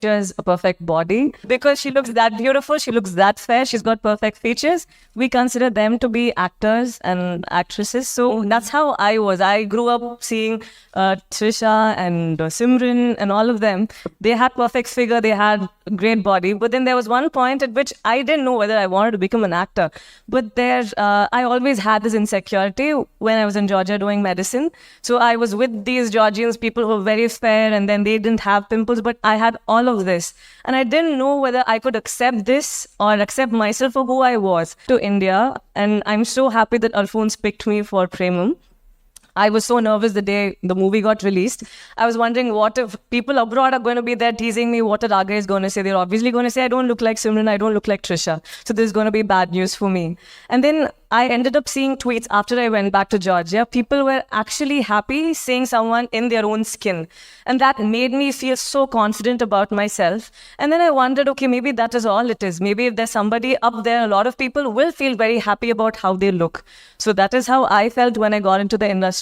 She has a perfect body. Because she looks that beautiful, she looks that fair, she's got perfect features, we consider them to be actors and actresses. So that's how I was. I grew up seeing Trisha and Simran and all of them. They had perfect figure, they had great body. But then there was one point at which I didn't know whether I wanted to become an actor. But I always had this insecurity when I was in Georgia doing medicine. So I was with these Georgians, people who were very fair, and then they didn't have pimples, but I had all of this. And I didn't know whether I could accept this or accept myself for who I was. To India, and I'm so happy that Alphonse picked me for Premam. I was so nervous the day the movie got released. I was wondering, what if people abroad are going to be there teasing me? What a Raga is going to say? They're obviously going to say, I don't look like Simran, I don't look like Trisha. So this is going to be bad news for me. And then I ended up seeing tweets after I went back to Georgia. People were actually happy seeing someone in their own skin. And that made me feel so confident about myself. And then I wondered, okay, maybe that is all it is. Maybe if there's somebody up there, a lot of people will feel very happy about how they look. So that is how I felt when I got into the industry.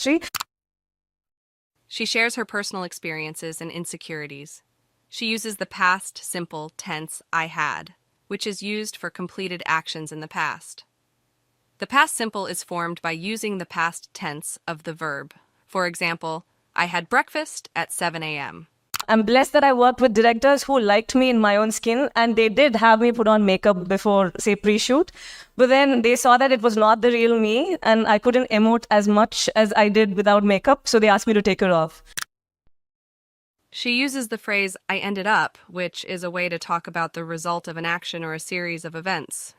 She shares her personal experiences and insecurities. She uses the past simple tense I had, which is used for completed actions in the past. The past simple is formed by using the past tense of the verb. For example, I had breakfast at 7 a.m. I'm blessed that I worked with directors who liked me in my own skin, and they did have me put on makeup before, say, pre-shoot. But then they saw that it was not the real me, and I couldn't emote as much as I did without makeup, so they asked me to take her off. She uses the phrase, I ended up, which is a way to talk about the result of an action or a series of events.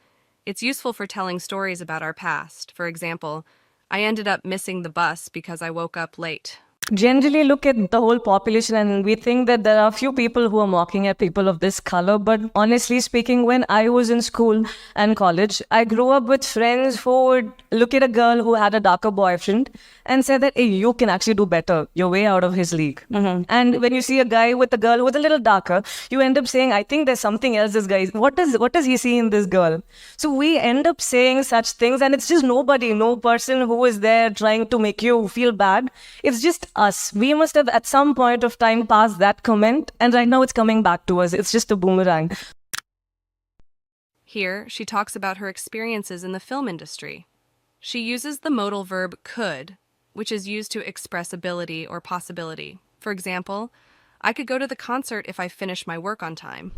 It's useful for telling stories about our past. For example, I ended up missing the bus because I woke up late. Generally look at the whole population and we think that there are a few people who are mocking at people of this color. But honestly speaking, when I was in school and college, I grew up with friends who would look at a girl who had a darker boyfriend and say that, hey, you can actually do better. You're way out of his league. Mm-hmm. And when you see a guy with a girl who is a little darker, you end up saying, I think there's something else this guy is. What does he see in this girl? So we end up saying such things, and it's just nobody, no person who is there trying to make you feel bad. It's just us. We must have at some point of time passed that comment, and right now it's coming back to us. It's just a boomerang. Here, she talks about her experiences in the film industry. She uses the modal verb could, which is used to express ability or possibility. For example, I could go to the concert if I finish my work on time.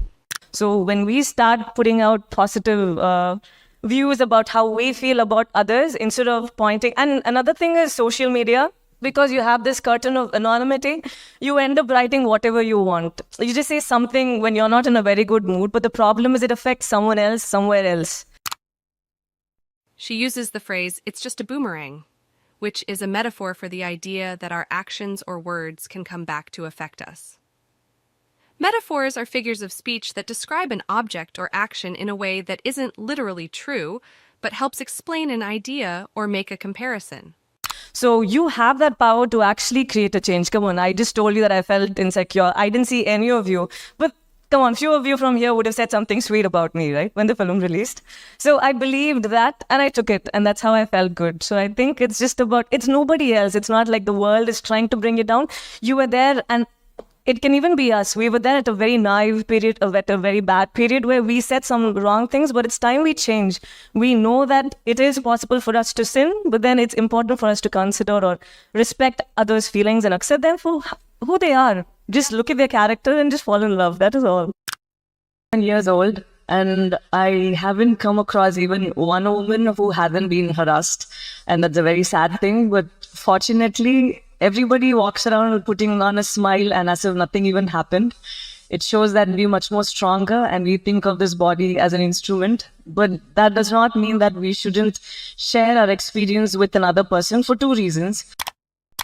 So when we start putting out positive views about how we feel about others instead of pointing, and another thing is social media. Because you have this curtain of anonymity, you end up writing whatever you want. You just say something when you're not in a very good mood, but the problem is it affects someone else somewhere else. She uses the phrase, it's just a boomerang, which is a metaphor for the idea that our actions or words can come back to affect us. Metaphors are figures of speech that describe an object or action in a way that isn't literally true, but helps explain an idea or make a comparison. So you have that power to actually create a change. Come on, I just told you that I felt insecure. I didn't see any of you. But come on, few of you from here would have said something sweet about me, right? When the film released. So I believed that and I took it. And that's how I felt good. So I think it's just about, it's nobody else. It's not like the world is trying to bring you down. You were there, and it can even be us. We were there at a very naive period, at a very bad period where we said some wrong things, but it's time we change. We know that it is possible for us to sin, but then it's important for us to consider or respect others' feelings and accept them for who they are. Just look at their character and just fall in love. That is all. I'm years old, and I haven't come across even one woman who hasn't been harassed. And that's a very sad thing, but fortunately, everybody walks around putting on a smile and as if nothing even happened. It shows that we're much more stronger and we think of this body as an instrument. But that does not mean that we shouldn't share our experience with another person for two reasons.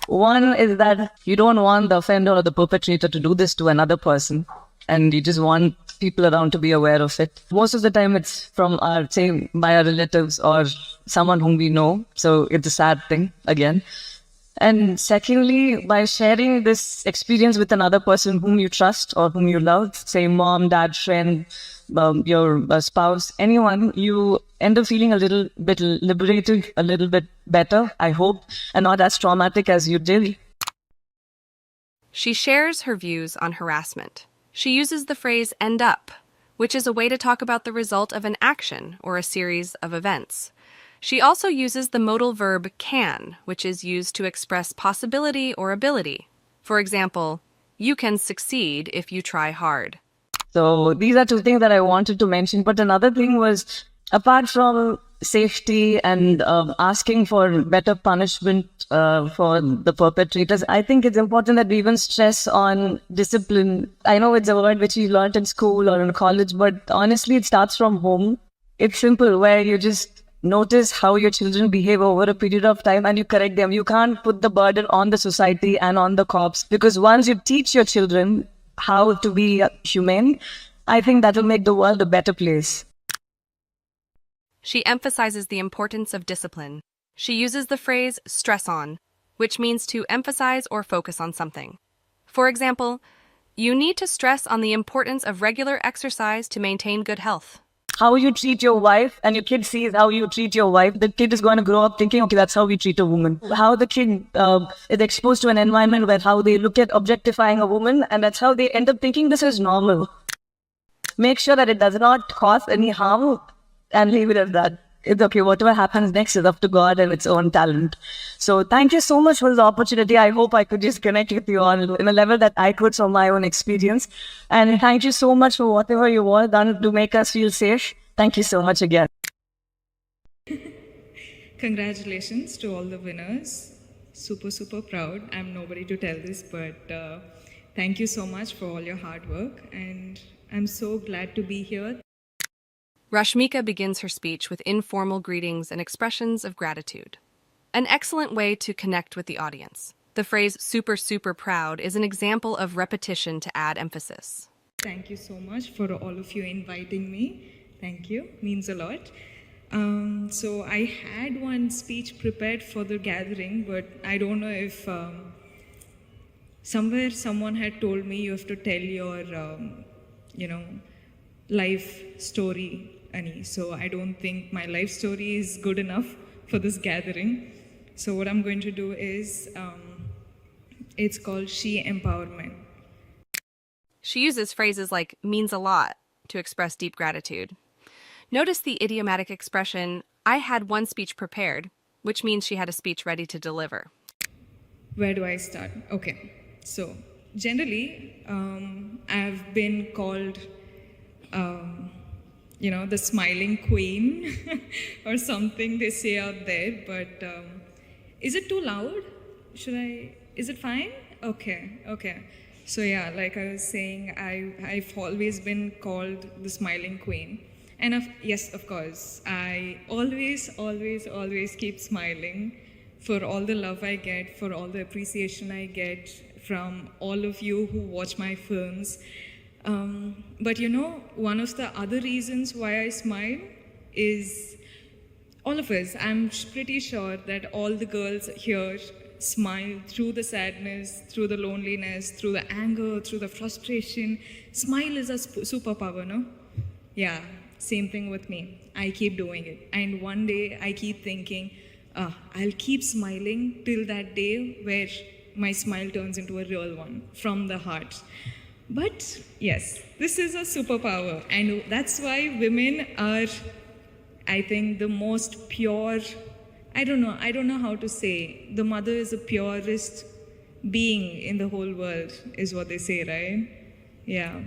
One is that you don't want the offender or the perpetrator to do this to another person, and you just want people around to be aware of it. Most of the time it's from by our relatives or someone whom we know. So it's a sad thing again. And secondly, by sharing this experience with another person whom you trust or whom you love, say mom, dad, friend, your spouse, anyone, you end up feeling a little bit liberated, a little bit better, I hope, and not as traumatic as you did. She shares her views on harassment. She uses the phrase end up, which is a way to talk about the result of an action or a series of events. She also uses the modal verb can, which is used to express possibility or ability. For example, you can succeed if you try hard. So these are two things that I wanted to mention. But another thing was, apart from safety and asking for better punishment for the perpetrators, I think it's important that we even stress on discipline. I know it's a word which you learned in school or in college, but honestly, it starts from home. It's simple, where you just notice how your children behave over a period of time and you correct them. You can't put the burden on the society and on the cops, because once you teach your children how to be humane, I think that will make the world a better place. She emphasizes the importance of discipline. She uses the phrase stress on, which means to emphasize or focus on something. For example, you need to stress on the importance of regular exercise to maintain good health. How you treat your wife and your kid sees how you treat your wife, the kid is going to grow up thinking, okay, that's how we treat a woman. How the kid is exposed to an environment where how they look at objectifying a woman, and that's how they end up thinking this is normal. Make sure that it does not cause any harm and leave it at that. It's okay, whatever happens next is up to God and its own talent. So thank you so much for the opportunity. I hope I could just connect with you all in a level that I could from my own experience. And thank you so much for whatever you've all done to make us feel safe. Thank you so much again. Congratulations to all the winners. Super, super proud. I'm nobody to tell this, but thank you so much for all your hard work. And I'm so glad to be here. Rashmika begins her speech with informal greetings and expressions of gratitude. An excellent way to connect with the audience. The phrase super, super proud is an example of repetition to add emphasis. Thank you so much for all of you inviting me. Thank you. Means a lot. So I had one speech prepared for the gathering, but I don't know if somewhere someone had told me you have to tell your, life story, Ani. So I don't think my life story is good enough for this gathering. So what I'm going to do is, it's called She Empowerment. She uses phrases like means a lot to express deep gratitude. Notice the idiomatic expression, I had one speech prepared, which means she had a speech ready to deliver. Where do I start? Okay, so generally, I've been called, the smiling queen or something they say out there, but is it too loud? Is it fine? Okay. So yeah, like I was saying, I've always been called the smiling queen. And yes, of course, I always keep smiling for all the love I get, for all the appreciation I get from all of you who watch my films. But one of the other reasons why I smile is all of us. I'm pretty sure that all the girls here smile through the sadness, through the loneliness, through the anger, through the frustration. Smile is a superpower, no? Yeah. Same thing with me. I keep doing it. And one day I keep thinking, I'll keep smiling till that day where my smile turns into a real one from the heart. But yes, this is a superpower. And that's why women are, I think, the most pure. I don't know how to say. The mother is the purest being in the whole world, is what they say, right? Yeah.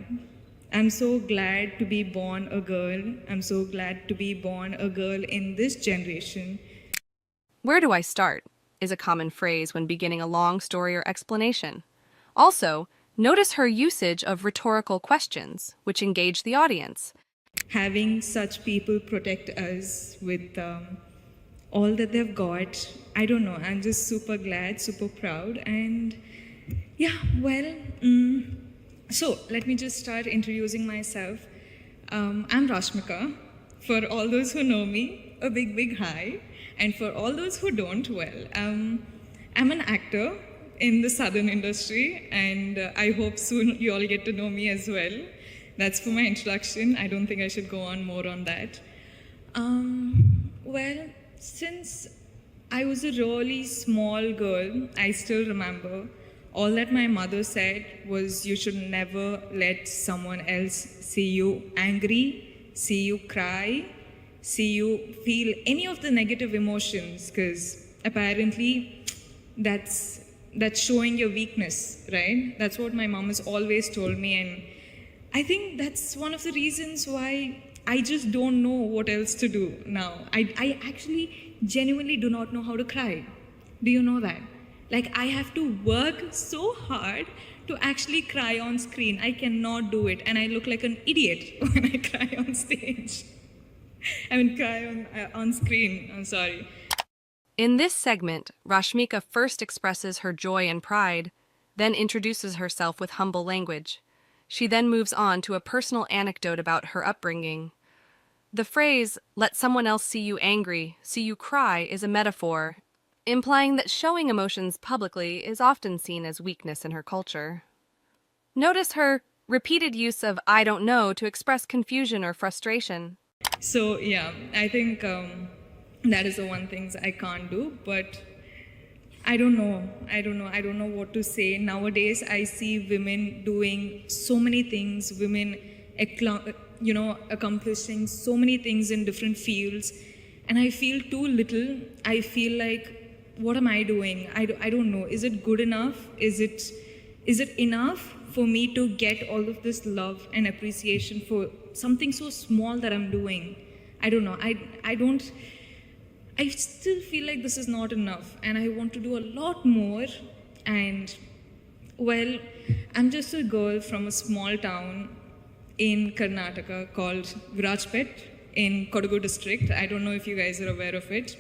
I'm so glad to be born a girl. I'm so glad to be born a girl in this generation. Where do I start is a common phrase when beginning a long story or explanation. Also, notice her usage of rhetorical questions, which engage the audience. Having such people protect us with all that they've got, I don't know, I'm just super glad, super proud. And yeah, well, so let me just start introducing myself. I'm Rashmika. For all those who know me, a big hi. And for all those who don't, well, I'm an actor in the southern industry, and I hope soon you all get to know me as well. That's for my introduction. I don't think I should go on more on that. Well, since I was a really small girl, I still remember all that my mother said was you should never let someone else see you angry, see you cry, see you feel any of the negative emotions, because apparently that's showing your weakness, right? That's what my mom has always told me, and I think that's one of the reasons why I just don't know what else to do now. I actually genuinely do not know how to cry. Do you know that? Like, I have to work so hard to actually cry on screen. I cannot do it, and I look like an idiot when I cry on stage. I mean, cry on screen. I'm sorry. In this segment, Rashmika first expresses her joy and pride, then introduces herself with humble language. She then moves on to a personal anecdote about her upbringing. The phrase, let someone else see you angry, see you cry, is a metaphor, implying that showing emotions publicly is often seen as weakness in her culture. Notice her repeated use of I don't know to express confusion or frustration. So yeah, I think that is the one thing I can't do, but I don't know what to say. Nowadays, I see women doing so many things, women, accomplishing so many things in different fields, and I feel too little. I feel like, what am I doing? I don't know. Is it good enough? Is it enough for me to get all of this love and appreciation for something so small that I'm doing? I don't know. I still feel like this is not enough, and I want to do a lot more. And well, I'm just a girl from a small town in Karnataka called Virajpet in Kodagu district. I don't know if you guys are aware of it.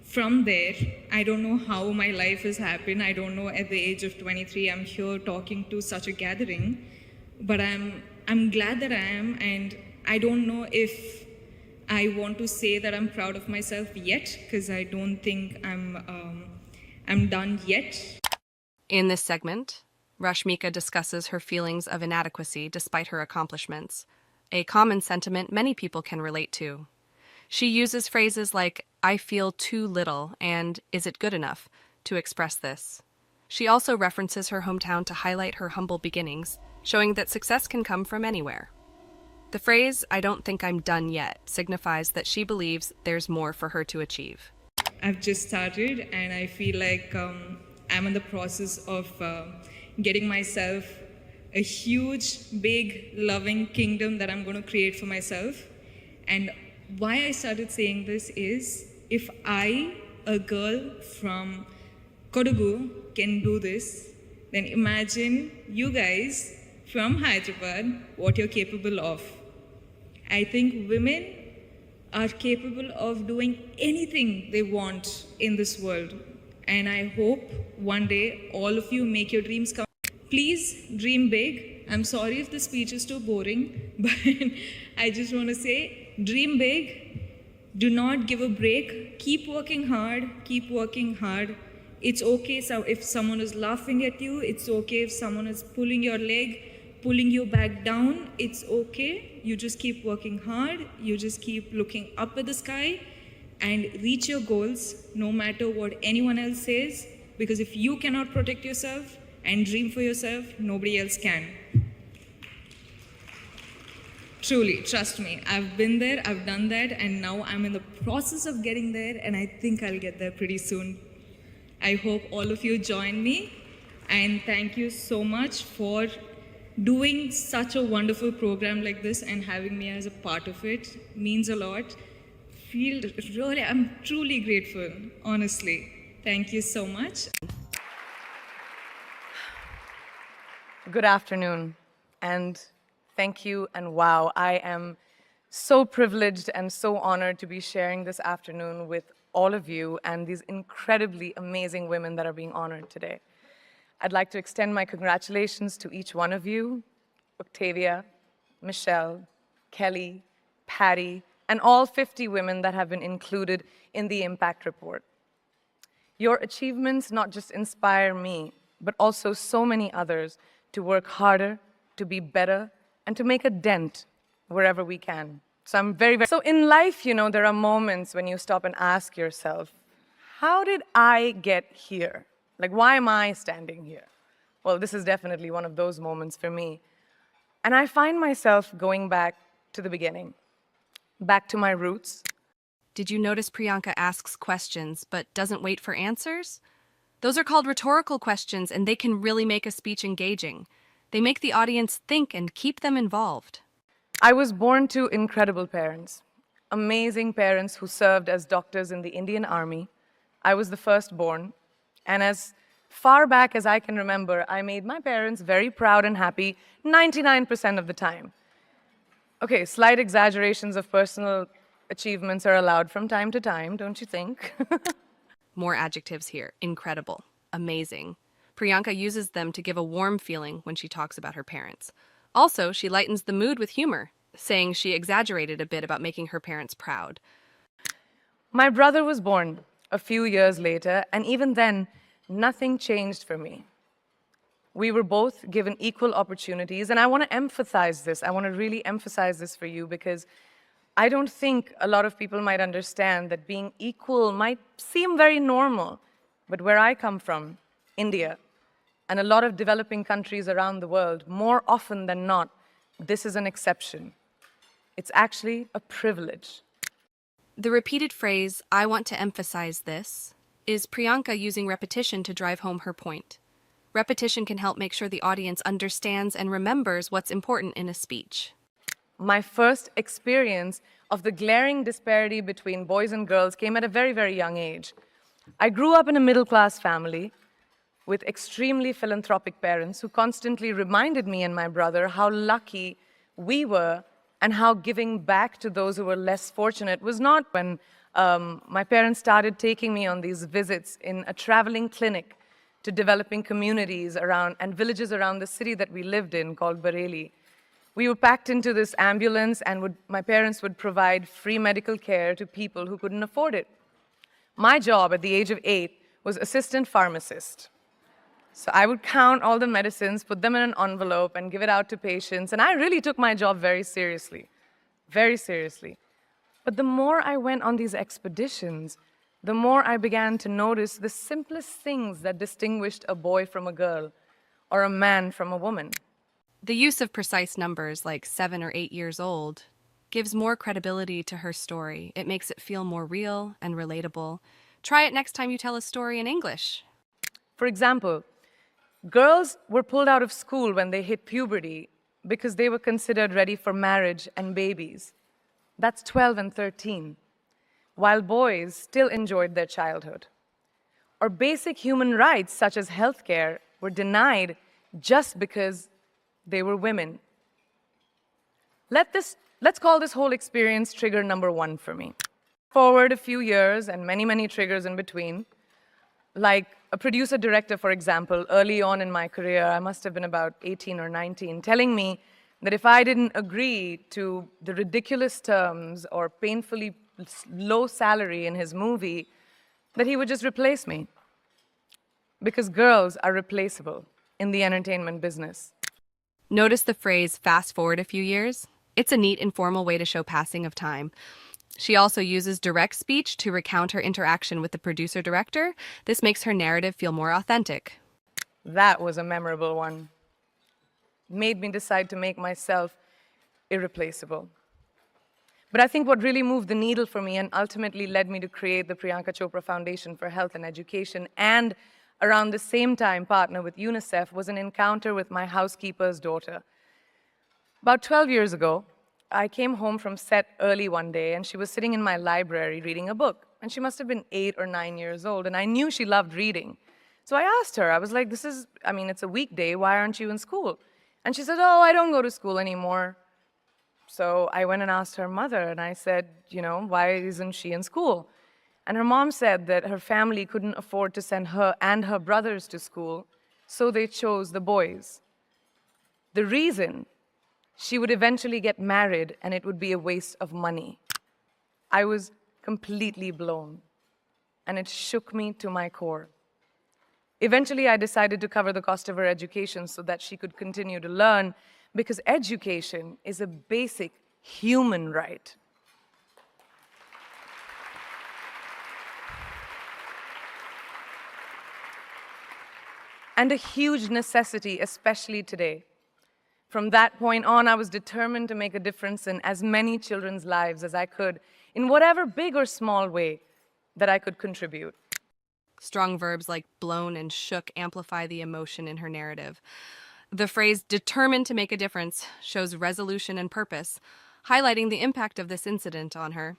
From there, I don't know how my life has happened. I don't know, at the age of 23, I'm here talking to such a gathering, but I'm glad that I am, and I don't know if I want to say that I'm proud of myself yet, because I don't think I'm done yet. In this segment, Rashmika discusses her feelings of inadequacy despite her accomplishments, a common sentiment many people can relate to. She uses phrases like, I feel too little, and is it good enough, to express this. She also references her hometown to highlight her humble beginnings, showing that success can come from anywhere. The phrase, I don't think I'm done yet, signifies that she believes there's more for her to achieve. I've just started, and I feel like I'm in the process of getting myself a huge, big, loving kingdom that I'm going to create for myself. And why I started saying this is, if I, a girl from Kodagu, can do this, then imagine you guys from Hyderabad what you're capable of. I think women are capable of doing anything they want in this world. And I hope one day all of you make your dreams come. Please dream big. I'm sorry if the speech is too boring, but I just want to say, dream big. Do not give a break. Keep working hard. Keep working hard. It's okay if someone is laughing at you. It's okay if someone is pulling your leg, pulling you back down. It's okay. You just keep working hard. You just keep looking up at the sky and reach your goals no matter what anyone else says. Because if you cannot protect yourself and dream for yourself, nobody else can. Truly, trust me, I've been there, I've done that, and now I'm in the process of getting there, and I think I'll get there pretty soon. I hope all of you join me, and thank you so much for doing such a wonderful program like this and having me as a part of it. Means a lot. I'm truly grateful, honestly. Thank you so much. Good afternoon, and thank you, and wow, I am so privileged and so honored to be sharing this afternoon with all of you and these incredibly amazing women that are being honored today. I'd like to extend my congratulations to each one of you, Octavia, Michelle, Kelly, Patty, and all 50 women that have been included in the Impact Report. Your achievements not just inspire me, but also so many others to work harder, to be better, and to make a dent wherever we can. So I'm so in life, you know, there are moments when you stop and ask yourself, how did I get here? Like, why am I standing here? Well, this is definitely one of those moments for me. And I find myself going back to the beginning, back to my roots. Did you notice Priyanka asks questions but doesn't wait for answers? Those are called rhetorical questions, and they can really make a speech engaging. They make the audience think and keep them involved. I was born to incredible parents, amazing parents who served as doctors in the Indian Army. I was the firstborn, and as far back as I can remember, I made my parents very proud and happy 99% of the time. Okay, slight exaggerations of personal achievements are allowed from time to time, don't you think? More adjectives here. Incredible. Amazing. Priyanka uses them to give a warm feeling when she talks about her parents. Also, she lightens the mood with humor, saying she exaggerated a bit about making her parents proud. My brother was born a few years later, and even then, nothing changed for me. We were both given equal opportunities, and I want to emphasize this. I want to really emphasize this for you because I don't think a lot of people might understand that being equal might seem very normal. But where I come from, India, and a lot of developing countries around the world, more often than not, this is an exception. It's actually a privilege. The repeated phrase, "I want to emphasize this," is Priyanka using repetition to drive home her point. Repetition can help make sure the audience understands and remembers what's important in a speech. My first experience of the glaring disparity between boys and girls came at a very, very young age. I grew up in a middle-class family with extremely philanthropic parents who constantly reminded me and my brother how lucky we were and how giving back to those who were less fortunate was not. When my parents started taking me on these visits in a traveling clinic to developing communities around and villages around the city that we lived in called Bareilly. We were packed into this ambulance, and my parents would provide free medical care to people who couldn't afford it. My job at the age of 8 was assistant pharmacist. So I would count all the medicines, put them in an envelope, and give it out to patients. And I really took my job very seriously, very seriously. But the more I went on these expeditions, the more I began to notice the simplest things that distinguished a boy from a girl or a man from a woman. The use of precise numbers like 7 or 8 years old gives more credibility to her story. It makes it feel more real and relatable. Try it next time you tell a story in English. For example, girls were pulled out of school when they hit puberty because they were considered ready for marriage and babies. That's 12 and 13, while boys still enjoyed their childhood. Or basic human rights such as healthcare were denied just because they were women. Let's call this whole experience trigger number 1 for me. Forward a few years and many, many triggers in between. Like a producer director, for example, early on in my career, I must have been about 18 or 19, telling me that if I didn't agree to the ridiculous terms or painfully low salary in his movie, that he would just replace me. Because girls are replaceable in the entertainment business. Notice the phrase fast forward a few years? It's a neat, informal way to show passing of time. She also uses direct speech to recount her interaction with the producer-director. This makes her narrative feel more authentic. That was a memorable one. Made me decide to make myself irreplaceable. But I think what really moved the needle for me and ultimately led me to create the Priyanka Chopra Foundation for Health and Education and around the same time partner with UNICEF was an encounter with my housekeeper's daughter. About 12 years ago, I came home from set early one day, and she was sitting in my library reading a book. And she must have been 8 or 9 years old, and I knew she loved reading. So I asked her, I was like, it's a weekday, why aren't you in school? And she said, oh, I don't go to school anymore. So I went and asked her mother, and I said, why isn't she in school? And her mom said that her family couldn't afford to send her and her brothers to school, so they chose the boys. The reason: she would eventually get married and it would be a waste of money. I was completely blown, and it shook me to my core. Eventually, I decided to cover the cost of her education so that she could continue to learn, because education is a basic human right. and a huge necessity, especially today. From that point on, I was determined to make a difference in as many children's lives as I could, in whatever big or small way that I could contribute. Strong verbs like blown and shook amplify the emotion in her narrative. The phrase determined to make a difference shows resolution and purpose, highlighting the impact of this incident on her.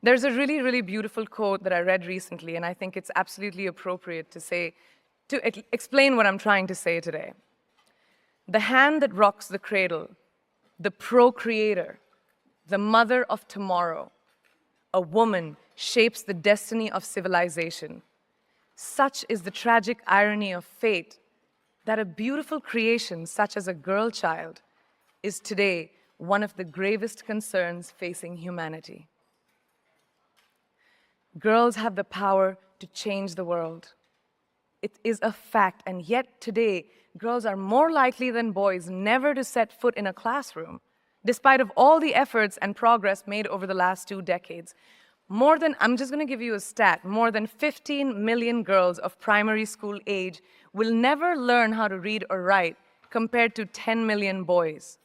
There's a really, really beautiful quote that I read recently, and I think it's absolutely appropriate to explain what I'm trying to say today. The hand that rocks the cradle, the procreator, the mother of tomorrow, a woman shapes the destiny of civilization. Such is the tragic irony of fate that a beautiful creation such as a girl child is today one of the gravest concerns facing humanity. Girls have the power to change the world. It is a fact, and yet today, girls are more likely than boys never to set foot in a classroom, despite of all the efforts and progress made over the last 2 decades. I'm just going to give you a stat, more than 15 million girls of primary school age will never learn how to read or write, compared to 10 million boys.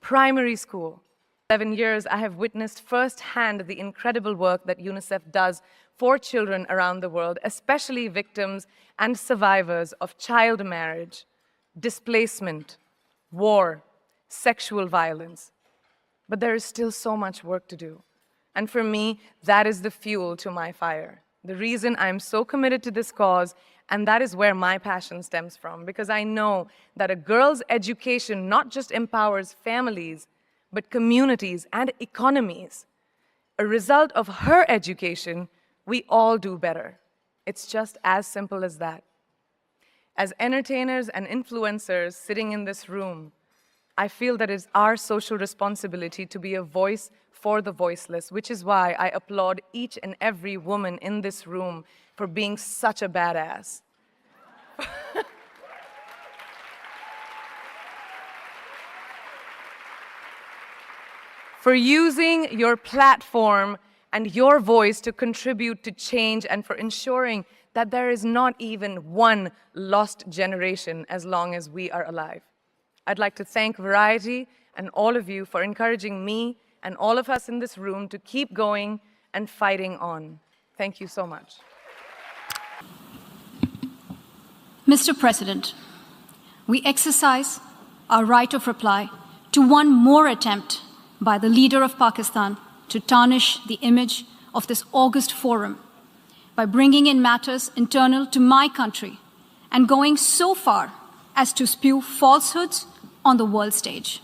Primary school. 11 years, I have witnessed firsthand the incredible work that UNICEF does for children around the world, especially victims and survivors of child marriage, displacement, war, sexual violence. But there is still so much work to do. And for me, that is the fuel to my fire. The reason I'm so committed to this cause, and that is where my passion stems from, because I know that a girl's education not just empowers families, but communities and economies. A result of her education, we all do better. It's just as simple as that. As entertainers and influencers sitting in this room, I feel that it's our social responsibility to be a voice for the voiceless, which is why I applaud each and every woman in this room for being such a badass. For using your platform and your voice to contribute to change, and for ensuring that there is not even one lost generation as long as we are alive. I'd like to thank Variety and all of you for encouraging me and all of us in this room to keep going and fighting on. Thank you so much. Mr. President, we exercise our right of reply to one more attempt by the leader of Pakistan to tarnish the image of this august forum by bringing in matters internal to my country and going so far as to spew falsehoods on the world stage.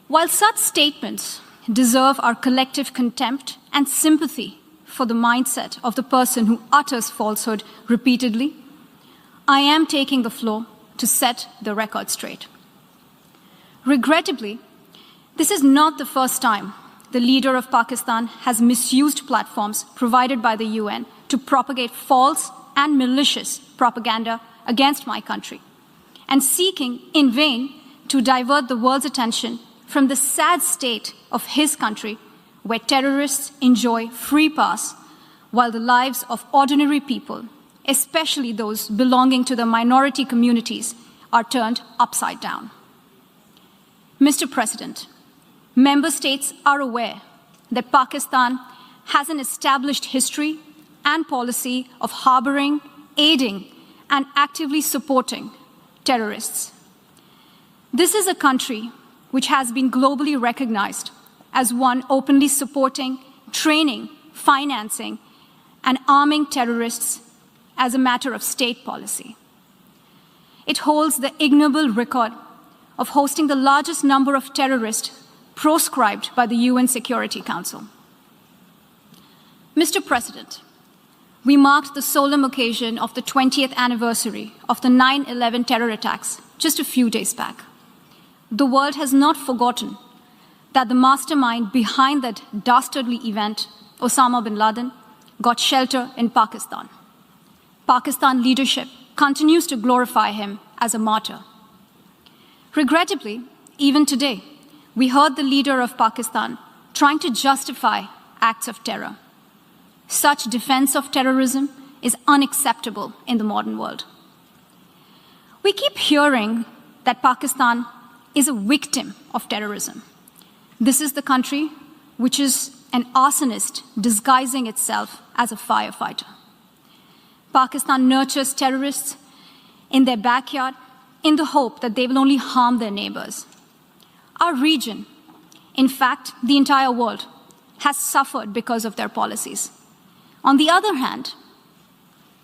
While such statements deserve our collective contempt and sympathy for the mindset of the person who utters falsehood repeatedly, I am taking the floor to set the record straight. Regrettably, this is not the first time the leader of Pakistan has misused platforms provided by the UN to propagate false and malicious propaganda against my country, and seeking in vain to divert the world's attention from the sad state of his country, where terrorists enjoy free pass while the lives of ordinary people, especially those belonging to the minority communities, are turned upside down. Mr. President, member states are aware that Pakistan has an established history and policy of harboring, aiding, and actively supporting terrorists. This is a country which has been globally recognized as one openly supporting, training, financing, and arming terrorists as a matter of state policy. It holds the ignoble record of hosting the largest number of terrorists proscribed by the UN Security Council. Mr. President, we marked the solemn occasion of the 20th anniversary of the 9/11 terror attacks just a few days back. The world has not forgotten that the mastermind behind that dastardly event, Osama bin Laden, got shelter in Pakistan. Pakistan leadership continues to glorify him as a martyr. Regrettably, even today, we heard the leader of Pakistan trying to justify acts of terror. Such defense of terrorism is unacceptable in the modern world. We keep hearing that Pakistan is a victim of terrorism. This is the country which is an arsonist disguising itself as a firefighter. Pakistan nurtures terrorists in their backyard in the hope that they will only harm their neighbors. Our region, in fact, the entire world, has suffered because of their policies. On the other hand,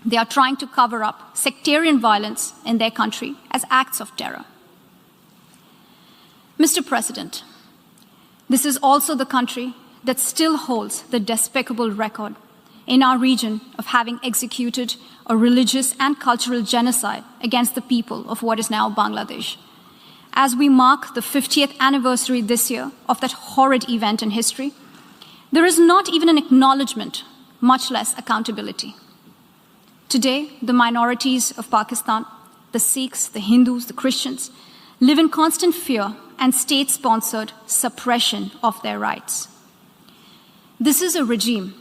they are trying to cover up sectarian violence in their country as acts of terror. Mr. President, this is also the country that still holds the despicable record in our region of having executed a religious and cultural genocide against the people of what is now Bangladesh. As we mark the 50th anniversary this year of that horrid event in history, there is not even an acknowledgement, much less accountability. Today, the minorities of Pakistan, the Sikhs, the Hindus, the Christians, live in constant fear and state-sponsored suppression of their rights. This is a regime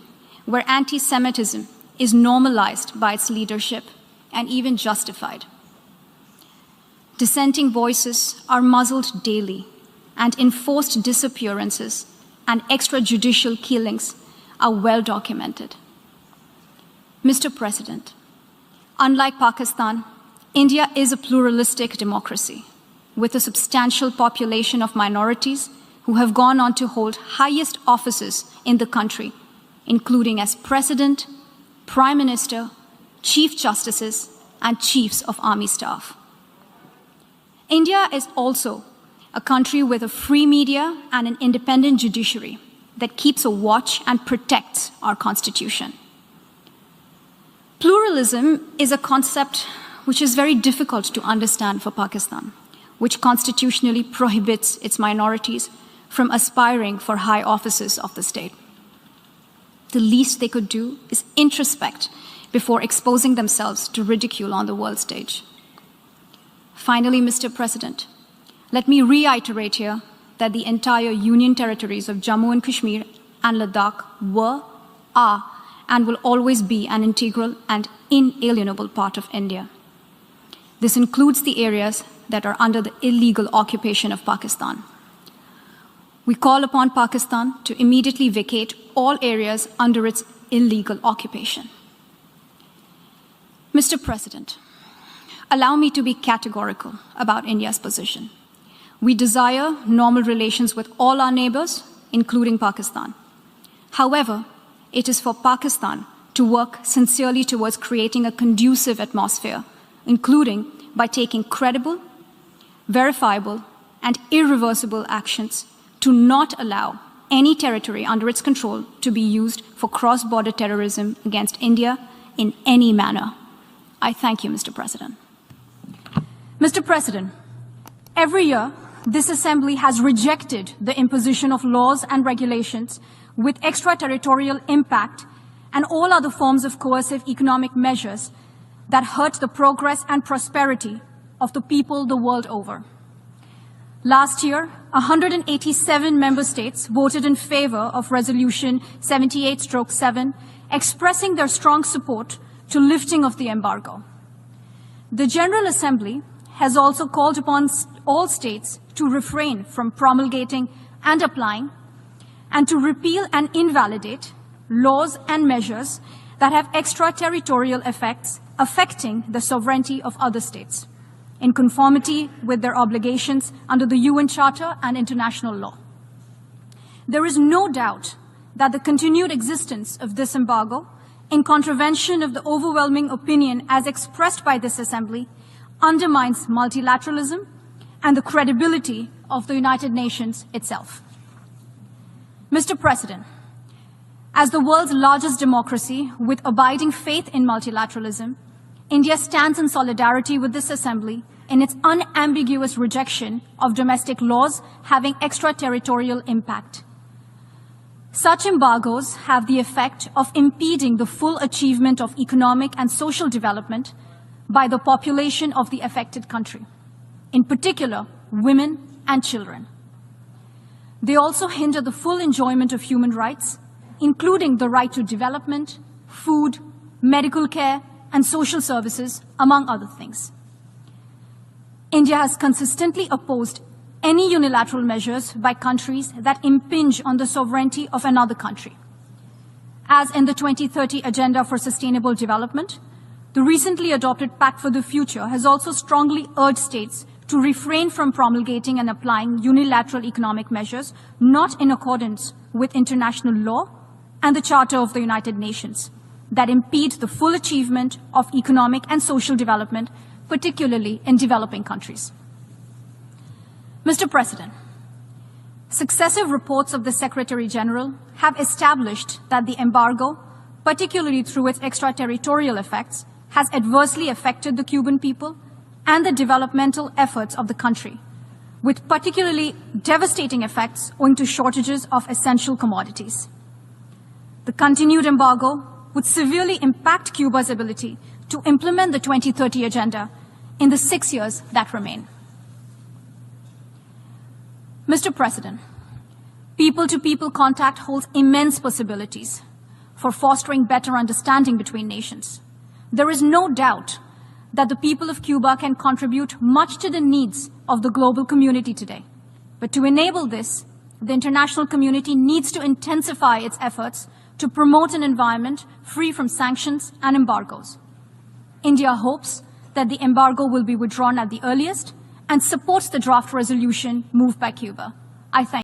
where anti-Semitism is normalized by its leadership and even justified. Dissenting voices are muzzled daily, and enforced disappearances and extrajudicial killings are well documented. Mr. President, unlike Pakistan, India is a pluralistic democracy with a substantial population of minorities who have gone on to hold highest offices in the country, including as President, Prime Minister, Chief Justices, and Chiefs of Army Staff. India is also a country with a free media and an independent judiciary that keeps a watch and protects our Constitution. Pluralism is a concept which is very difficult to understand for Pakistan, which constitutionally prohibits its minorities from aspiring for high offices of the state. The least they could do is introspect before exposing themselves to ridicule on the world stage. Finally, Mr. President, let me reiterate here that the entire Union territories of Jammu and Kashmir and Ladakh were, are, and will always be an integral and inalienable part of India. This includes the areas that are under the illegal occupation of Pakistan. We call upon Pakistan to immediately vacate all areas under its illegal occupation. Mr. President, allow me to be categorical about India's position. We desire normal relations with all our neighbors, including Pakistan. However, it is for Pakistan to work sincerely towards creating a conducive atmosphere, including by taking credible, verifiable, and irreversible actions to not allow any territory under its control to be used for cross-border terrorism against India in any manner. I thank you, Mr. President. Mr. President, every year, this Assembly has rejected the imposition of laws and regulations with extraterritorial impact and all other forms of coercive economic measures that hurt the progress and prosperity of the people the world over. Last year, 187 member states voted in favor of Resolution 78/7, expressing their strong support to lifting of the embargo. The General Assembly has also called upon all states to refrain from promulgating and applying and to repeal and invalidate laws and measures that have extraterritorial effects affecting the sovereignty of other states, in conformity with their obligations under the UN Charter and international law. There is no doubt that the continued existence of this embargo, in contravention of the overwhelming opinion as expressed by this Assembly, undermines multilateralism and the credibility of the United Nations itself. Mr. President, as the world's largest democracy with abiding faith in multilateralism, India stands in solidarity with this Assembly in its unambiguous rejection of domestic laws having extraterritorial impact. Such embargoes have the effect of impeding the full achievement of economic and social development by the population of the affected country, in particular, women and children. They also hinder the full enjoyment of human rights, including the right to development, food, medical care, and social services, among other things. India has consistently opposed any unilateral measures by countries that impinge on the sovereignty of another country. As in the 2030 Agenda for Sustainable Development, the recently adopted Pact for the Future has also strongly urged states to refrain from promulgating and applying unilateral economic measures not in accordance with international law and the Charter of the United Nations that impede the full achievement of economic and social development, particularly in developing countries. Mr. President, successive reports of the Secretary General have established that the embargo, particularly through its extraterritorial effects, has adversely affected the Cuban people and the developmental efforts of the country, with particularly devastating effects owing to shortages of essential commodities. The continued embargo would severely impact Cuba's ability to implement the 2030 Agenda in the 6 years that remain. Mr. President, people-to-people contact holds immense possibilities for fostering better understanding between nations. There is no doubt that the people of Cuba can contribute much to the needs of the global community today. But to enable this, the international community needs to intensify its efforts to promote an environment free from sanctions and embargoes. India hopes that the embargo will be withdrawn at the earliest and supports the draft resolution moved by Cuba. I thank you.